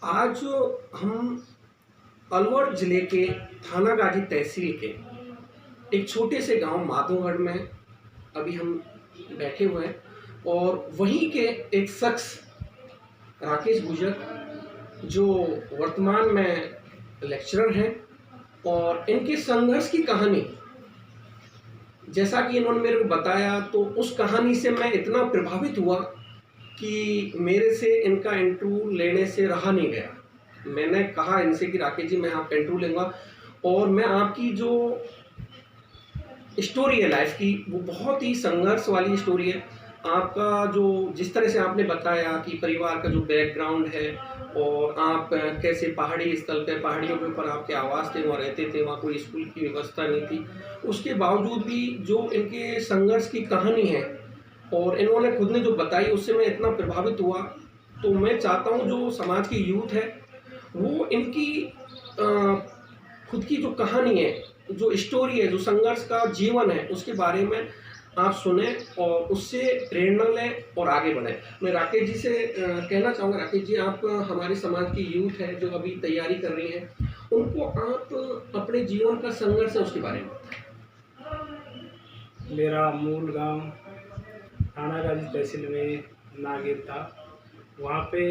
आज हम अलवर ज़िले के थाना गाजी तहसील के एक छोटे से गांव माधोगढ़ में अभी हम बैठे हुए हैं और वहीं के एक शख्स राकेश गुर्जर जो वर्तमान में लेक्चरर हैं और इनके संघर्ष की कहानी जैसा कि इन्होंने मेरे को बताया तो उस कहानी से मैं इतना प्रभावित हुआ कि मेरे से इनका इंटरव्यू लेने से रहा नहीं गया। मैंने कहा इनसे कि राकेश जी मैं आपका इंटरव्यू लूँगा और मैं आपकी जो स्टोरी है लाइफ की वो बहुत ही संघर्ष वाली स्टोरी है। आपका जो जिस तरह से आपने बताया कि परिवार का जो बैकग्राउंड है और आप कैसे पहाड़ी स्थल पे पहाड़ियों के ऊपर आपके आवास थे, वहाँ रहते थे, वहाँ कोई स्कूल की व्यवस्था नहीं थी। उसके बावजूद भी जो इनके संघर्ष की कहानी है और इन्होंने खुद ने जो बताई उससे मैं इतना प्रभावित हुआ। तो मैं चाहता हूँ जो समाज की यूथ है वो इनकी खुद की जो कहानी है, जो स्टोरी है, जो संघर्ष का जीवन है उसके बारे में आप सुने और उससे प्रेरणा लें और आगे बढ़ें। मैं राकेश जी से कहना चाहूँगा, राकेश जी आप हमारे समाज की यूथ है जो अभी तैयारी कर रही हैं, उनको आप अपने जीवन का संघर्ष है उसके बारे में बताएं। मेरा मूल गांव थाना गाजी तहसील में नागेर था। वहाँ पे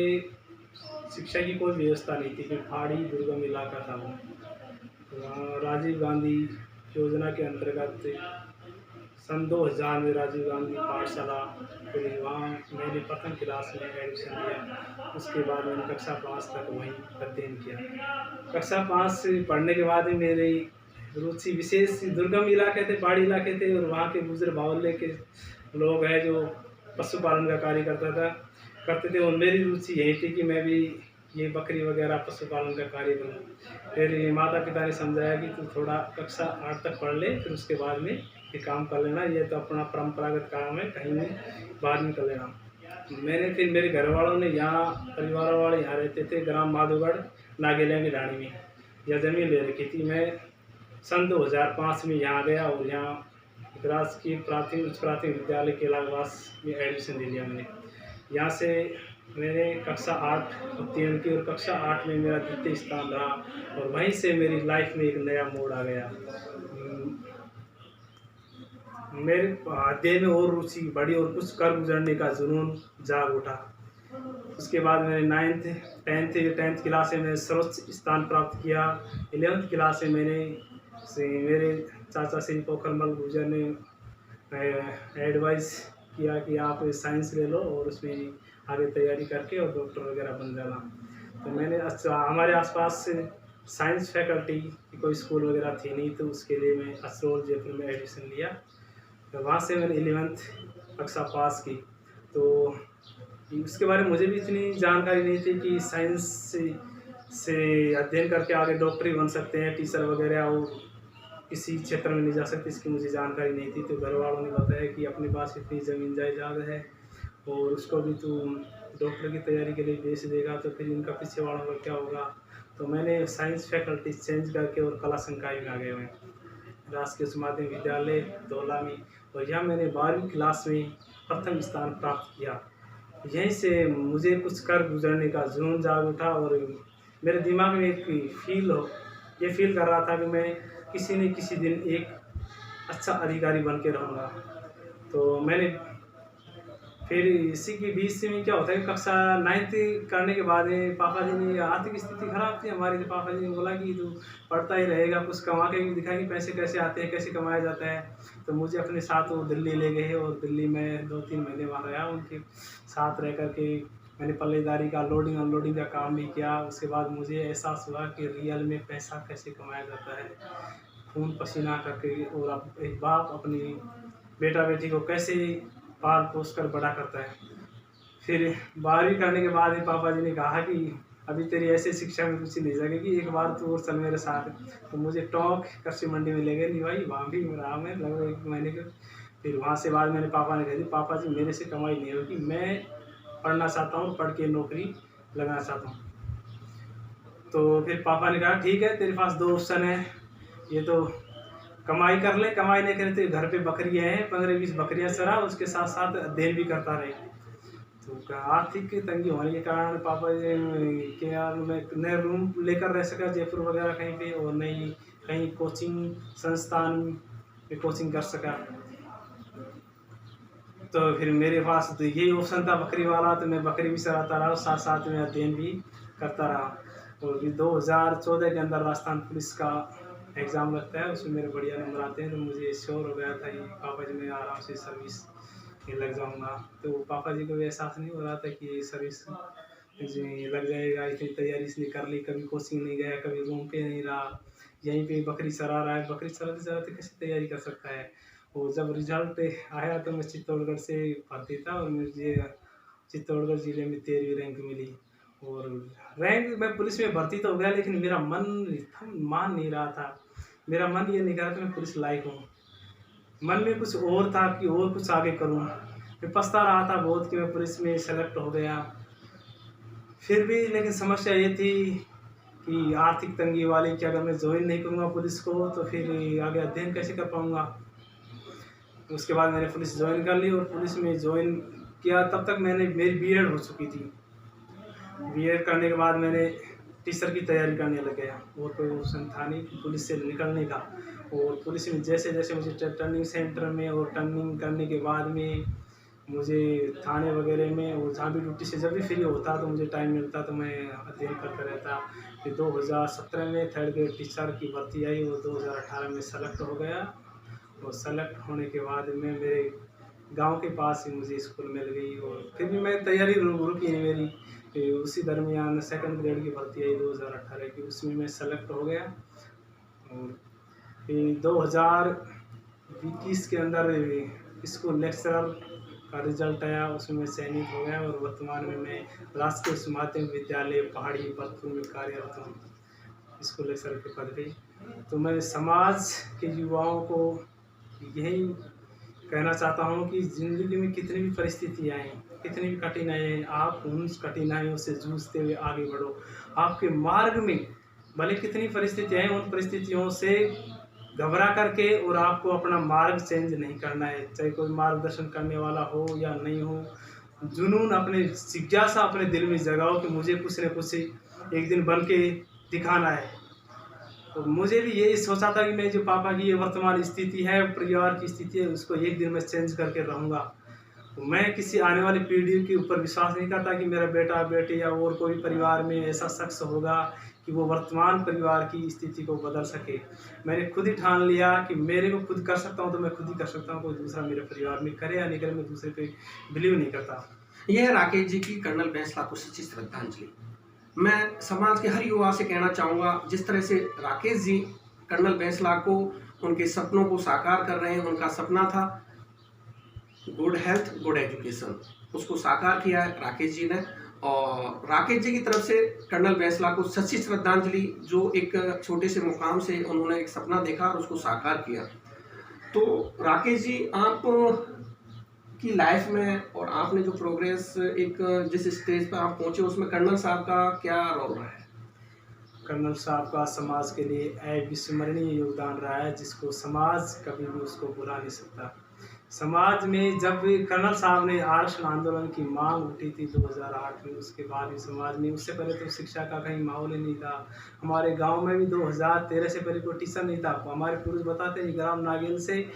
शिक्षा की कोई व्यवस्था नहीं थी, क्योंकि पहाड़ी दुर्गम इलाका था वो। वहाँ राजीव गांधी योजना के अंतर्गत सन 2000 में राजीव गांधी पाठशाला खुली। वहाँ मैंने प्रथम क्लास में एडमिशन लिया। उसके बाद मैंने कक्षा 5 तक वहीं अध्ययन किया। कक्षा 5 से पढ़ने के बाद ही मेरी रुचि विशेष दुर्गम इलाके थे, पहाड़ी इलाके थे, और वहाँ के गुजर बावले के लोग हैं जो पशुपालन का कार्य करते थे, और मेरी रुचि यही थी कि मैं भी ये बकरी वगैरह पशुपालन का कार्य करूँ। फिर माता पिता ने समझाया कि तू थोड़ा कक्षा 8 तक पढ़ ले, फिर उसके बाद में ये काम कर लेना, ये तो अपना परंपरागत काम है, कहीं में बाद में कर लेना। मैंने फिर मेरे घर वालों ने यहाँ परिवार वाले यहाँ रहते थे, ग्राम माधोगढ़ नागेलिया की ढाणी में यह ज़मीन ले रखी थी। मैं सन 2005 में यहाँ गया और यहाँ राजकीय प्राथमिक उच्च प्राथमिक विद्यालय के इलाहाबाद में एडमिशन ले लिया मैंने। यहाँ से मैंने कक्षा 8 उत्तीर्ण की और कक्षा 8 में मेरा द्वितीय स्थान रहा, और वहीं से मेरी लाइफ में एक नया मोड़ आ गया। मेरे अध्ययन में और रुचि बढ़ी और कुछ कर गुजरने का जुनून जाग उठा। उसके बाद मैंने 10th क्लास में मैंने सर्वोच्च स्थान प्राप्त किया। 11th क्लास में मेरे चाचा श्री पोखरमल गुर्जर ने एडवाइस किया कि आप साइंस ले लो और उसमें आगे तैयारी करके और डॉक्टर वगैरह बन जाना। तो मैंने हमारे आसपास साइंस फैकल्टी की कोई स्कूल वगैरह थी नहीं, तो उसके लिए मैं असरोल जयपुर में एडमिशन लिया। तो वहाँ से मैंने 11th कक्षा पास की। तो उसके बारे में मुझे भी इतनी जानकारी नहीं थी कि साइंस से अध्ययन करके आगे डॉक्टर बन सकते हैं, टीचर वगैरह, और किसी क्षेत्र में नहीं जा सकते, इसकी मुझे जानकारी नहीं थी। तो घर वालों ने बताया कि अपने पास इतनी ज़मीन जायदाद है और उसको भी तू डॉक्टर की तैयारी के लिए बेच देगा तो फिर इनका पीछे वालों का क्या होगा। तो मैंने साइंस फैकल्टी चेंज करके और कला संकाय में आ गए मैं, राजकीय उच्च माध्यमिक विद्यालय धौला में, और यहाँ मैंने 12वीं क्लास में प्रथम स्थान प्राप्त किया। यहीं से मुझे कुछ कर गुजरने का जुनून जाग उठा और मेरे दिमाग में एक फील कर रहा था कि मैं किसी न किसी दिन एक अच्छा अधिकारी बन के रहूँगा। तो मैंने फिर इसी के बीच में क्या होता है, कक्षा 9th करने के बाद पापा जी ने, आर्थिक स्थिति खराब थी हमारी, तो पापा जी ने बोला कि तू पढ़ता ही रहेगा, कुछ कमा के भी दिखा कि पैसे कैसे आते हैं, कैसे कमाया जाता है। तो मुझे अपने साथ वो दिल्ली ले गए और दिल्ली में 2-3 महीने वहाँ रहा। उनके साथ रह कर के मैंने पल्लेदारी का लोडिंग अनलोडिंग का काम भी किया। उसके बाद मुझे एहसास हुआ कि रियल में पैसा कैसे कमाया जाता है, खून पसीना करके, और अब एक बाप अपनी बेटा बेटी को कैसे पाल पोस कर बड़ा करता है। फिर 12वीं करने के बाद ही पापा जी ने कहा कि अभी तेरी ऐसे शिक्षा में रुचि नहीं जाएगी, एक बार तू और चल मेरे साथ। तो मुझे टोंक कृषि मंडी में ले गए। नहीं भाई, वहाँ भी रहा मैं लगभग 1 महीने के। फिर वहाँ से बाद मैंने पापा ने कह दी, पापा जी मेरे से कमाई नहीं होगी, मैं पढ़ना चाहता हूँ, पढ़ के नौकरी लगाना चाहता हूँ। तो फिर पापा ने कहा ठीक है, तेरे पास 2 ऑप्शन है, ये तो कमाई कर ले, कमाई नहीं करे तो घर पे बकरियाँ हैं, 15-20 बकरियाँ चरा, उसके साथ साथ अध्ययन भी करता रहे। तो आर्थिक तंगी होने के कारण पापा जी के यार मैं नए रूम लेकर रह सका जयपुर वगैरह कहीं पे, और नहीं कहीं कोचिंग संस्थान में कोचिंग कर सका। तो फिर मेरे पास तो यही ऑप्शन था बकरी वाला, तो मैं बकरी भी चलाता रहा और साथ साथ में अध्ययन भी करता रहा। और फिर 2014 के अंदर राजस्थान पुलिस का एग्ज़ाम लगता है, उसमें मेरे बढ़िया नंबर आते हैं, तो मुझे श्योर हो गया था कि पापा जी मैं आराम से सर्विस में लग जाऊंगा। तो पापा जी को भी एहसास नहीं हो रहा था कि ये सर्विस जी लग जाएगा, इतनी तैयारी इसने कर ली, कभी कोचिंग नहीं गया, कभी रूम पे नहीं रहा, यहीं पे बकरी चरा रहा है, बकरी चराते चराते कैसे तैयारी कर सकता है। और जब रिजल्ट आया तो मैं चित्तौड़गढ़ से भर्ती था और मुझे चित्तौड़गढ़ ज़िले में 13वीं रैंक मिली। और रैंक मैं पुलिस में भर्ती तो हो गया, लेकिन मेरा मन मान नहीं रहा था। मेरा मन ये नहीं कहा कि मैं पुलिस लायक हूँ, मन में कुछ और था कि और कुछ आगे करूँ। मैं पछता रहा था बहुत कि मैं पुलिस में सेलेक्ट हो गया फिर भी, लेकिन समस्या ये थी कि आर्थिक तंगी वाली कि अगर मैं ज्वाइन नहीं करूँगा पुलिस को तो फिर आगे अध्ययन कैसे कर पाऊँगा। उसके बाद मैंने पुलिस ज्वाइन कर ली और पुलिस में ज्वाइन किया, तब तक मैंने मेरी बीएड हो चुकी थी। बीएड करने के बाद मैंने टीचर की तैयारी करने लग गया, और कोई ऑप्शन था नहीं पुलिस से निकलने का। और पुलिस में जैसे जैसे मुझे टर्निंग सेंटर में और टर्निंग करने के बाद में मुझे थाने वगैरह में और जहाँ भी ड्यूटी से जब भी फ्री होता तो मुझे टाइम मिलता तो मैं अध्ययन करता रहता। फिर 2017 में थर्ड ग्रेड टीचर की भर्ती आई और 2018 में सेलेक्ट हो गया। और सेलेक्ट होने के बाद में मेरे गांव के पास ही मुझे स्कूल मिल गई, और फिर भी मैं तैयारी रुकी नहीं मेरी। फिर उसी दरमियान सेकंड ग्रेड की भर्ती आई 2018 की, उसमें मैं सेलेक्ट हो गया। और फिर 2021 के अंदर स्कूल लेक्चरर का रिजल्ट आया, उसमें मैं चयनित हो गया और वर्तमान में मैं राजकीय उच्च माध्यमिक विद्यालय पहाड़ी भरतपुर में कार्यरत हूँ स्कूल लेक्चरर के पद पे। तो मैं समाज के युवाओं को यही कहना चाहता हूँ कि ज़िंदगी में कितनी भी परिस्थितियाँ आएँ, कितनी भी कठिनाइयाँ आएँ, आप उन कठिनाइयों से जूझते हुए आगे बढ़ो। आपके मार्ग में भले कितनी परिस्थितियाँ आएँ, उन परिस्थितियों से घबरा करके और आपको अपना मार्ग चेंज नहीं करना है, चाहे कोई मार्गदर्शन करने वाला हो या नहीं हो। जुनून अपने जिज्ञासा अपने दिल में जगाओ कि मुझे कुछ न कुछ एक दिन बन के दिखाना है। तो मुझे भी यही सोचा था कि मैं जो पापा की ये वर्तमान स्थिति है, परिवार की स्थिति है, उसको एक दिन मैं चेंज करके रहूँगा। तो मैं किसी आने वाली पीढ़ी के ऊपर विश्वास नहीं करता कि मेरा बेटा बेटी या और कोई परिवार में ऐसा शख्स होगा कि वो वर्तमान परिवार की स्थिति को बदल सके। मैंने खुद ही ठान लिया कि मेरे को खुद कर सकता हूँ तो मैं खुद ही कर सकता हूँ, कोई दूसरा मेरे परिवार में करे या नहीं करे मैं दूसरे पे बिलीव नहीं करता। यह है राकेश जी की कर्नल बैंसला को सच्ची श्रद्धांजलि। मैं समाज के हर युवा से कहना चाहूँगा, जिस तरह से राकेश जी कर्नल बैंसला को उनके सपनों को साकार कर रहे हैं। उनका सपना था गुड हेल्थ गुड एजुकेशन, उसको साकार किया है राकेश जी ने। और राकेश जी की तरफ से कर्नल बैंसला को सच्ची श्रद्धांजलि, जो एक छोटे से मुकाम से उन्होंने एक सपना देखा और उसको साकार किया। तो राकेश जी, आप की लाइफ में और आपने जो प्रोग्रेस एक जिस स्टेज पर आप पहुंचे, उसमें कर्नल साहब का क्या रोल रहा है? कर्नल साहब का समाज के लिए अविस्मरणीय योगदान रहा है, जिसको समाज कभी भी उसको भुला नहीं सकता। समाज में जब भी कर्नल साहब ने आरक्षण आंदोलन की मांग उठी थी 2008 में, उसके बाद भी समाज में, उससे पहले तो शिक्षा का कहीं माहौल ही नहीं था। हमारे गांव में भी 2013 से पहले कोई टीचर नहीं था। हमारे पूर्वज बताते हैं ग्राम नागेल से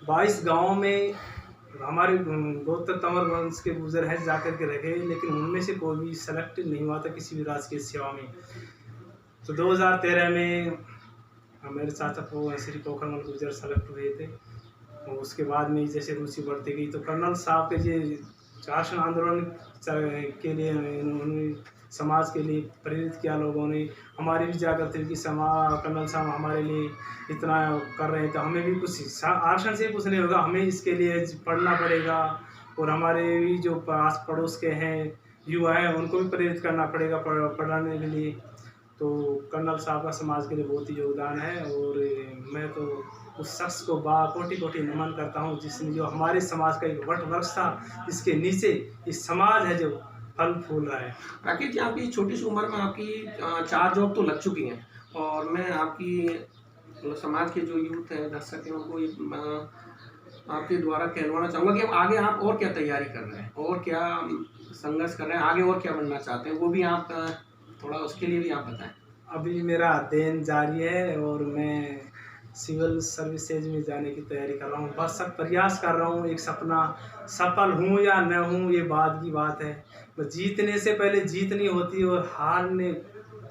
22 गाँव में हमारे गौतम तंवर वंश के गुजर है जाकर के रखे, लेकिन उनमें से कोई भी सेलेक्ट नहीं हुआ था किसी भी राजकीय सेवा में। तो 2013 में मेरे चाचा श्री पोखरमल गुजर सेलेक्ट हुए थे। और उसके बाद में जैसे रुचि बढ़ती गई तो कर्नल साहब के ये आरक्षण आंदोलन के लिए उन्होंने समाज के लिए प्रेरित किया। लोगों ने हमारी भी जागृति की कर्नल साहब हमारे लिए इतना कर रहे हैं तो हमें भी कुछ आरक्षण से कुछ नहीं होगा, हमें इसके लिए पढ़ना पड़ेगा। और हमारे भी जो आस पड़ोस के हैं युवा हैं उनको भी प्रेरित करना पड़ेगा पढ़ाने के लिए। तो कर्नल साहब का समाज के लिए बहुत ही योगदान है, और मैं तो उस शख्स को कोटि कोटि नमन करता हूँ जिसने जो हमारे समाज का एक वट वृक्ष था जिसके नीचे इस समाज है जो फल फूल रहा है। राकेश जी, आपकी छोटी सी उम्र में आपकी 4 जॉब तो लग चुकी हैं, और मैं आपकी समाज के जो यूथ हैं, दर्शक हैं, उनको आपके द्वारा कहलवाना चाहूँगा कि अब आगे आप और क्या तैयारी कर रहे हैं और क्या संघर्ष कर रहे हैं, आगे और क्या बनना चाहते हैं वो भी आप थोड़ा उसके लिए भी आप बताएं। अभी मेरा अध्ययन जारी है और मैं सिविल सर्विसेज में जाने की तैयारी कर रहा हूँ। बस सब प्रयास कर रहा हूँ। एक सपना सफल हूँ या न हूँ ये बाद की बात है। बस जीतने से पहले जीत नहीं होती और हारने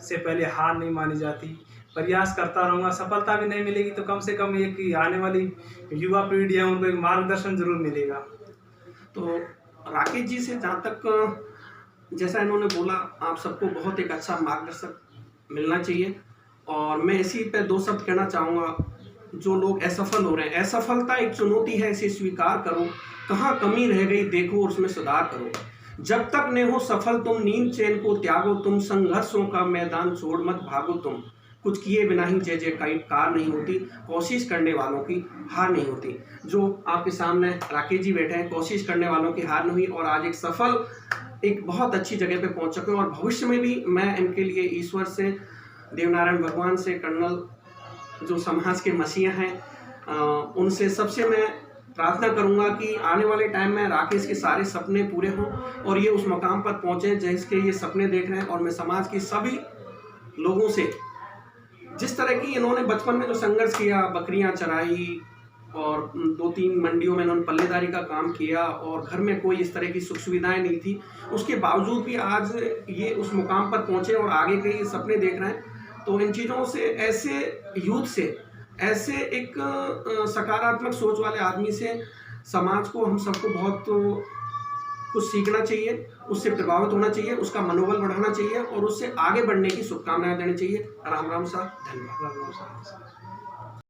से पहले हार नहीं मानी जाती। प्रयास करता रहूँगा। सफलता भी नहीं मिलेगी तो कम से कम एक आने वाली युवा पीढ़ी है उनको एक मार्गदर्शन जरूर मिलेगा। तो राकेश जी से जहाँ तक जैसा इन्होंने बोला, आप सबको बहुत एक अच्छा मार्गदर्शक मिलना चाहिए। और मैं इसी पे 2 शब्द कहना चाहूँगा, जो लोग असफल हो रहे हैं, असफलता एक चुनौती है, इसे स्वीकार करो, कहाँ कमी रह गई देखो और उसमें सुधार करो। जब तक न हो सफल तुम नींद चैन को त्यागो तुम, संघर्षों का मैदान छोड़ मत भागो तुम, कुछ किए बिना ही जय जयकार नहीं होती, कोशिश करने वालों की हार नहीं होती। जो आपके सामने राकेश जी बैठे हैं, कोशिश करने वालों की हार नहीं हुई और आज एक सफल एक बहुत अच्छी जगह पे पहुंच चुके हैं। और भविष्य में भी मैं इनके लिए ईश्वर से, देवनारायण भगवान से, कर्नल जो समाज के मसीहा हैं उनसे सबसे मैं प्रार्थना करूंगा कि आने वाले टाइम में राकेश के सारे सपने पूरे हों और ये उस मकाम पर पहुंचे जिसके ये सपने देख रहे हैं। और मैं समाज के सभी लोगों से, जिस तरह की इन्होंने बचपन में जो संघर्ष किया, बकरियां चराई और 2-3 मंडियों में इन्होंने पल्लेदारी का काम किया और घर में कोई इस तरह की सुख सुविधाएं नहीं थी, उसके बावजूद भी आज ये उस मुकाम पर पहुंचे और आगे के ये सपने देख रहे हैं। तो इन चीज़ों से, ऐसे यूथ से, ऐसे एक सकारात्मक सोच वाले आदमी से समाज को, हम सबको बहुत कुछ सीखना चाहिए, उससे प्रभावित होना चाहिए, उसका मनोबल बढ़ाना चाहिए और उससे आगे बढ़ने की शुभकामनाएं देनी चाहिए। राम राम साहब, धन्यवाद। राम राम।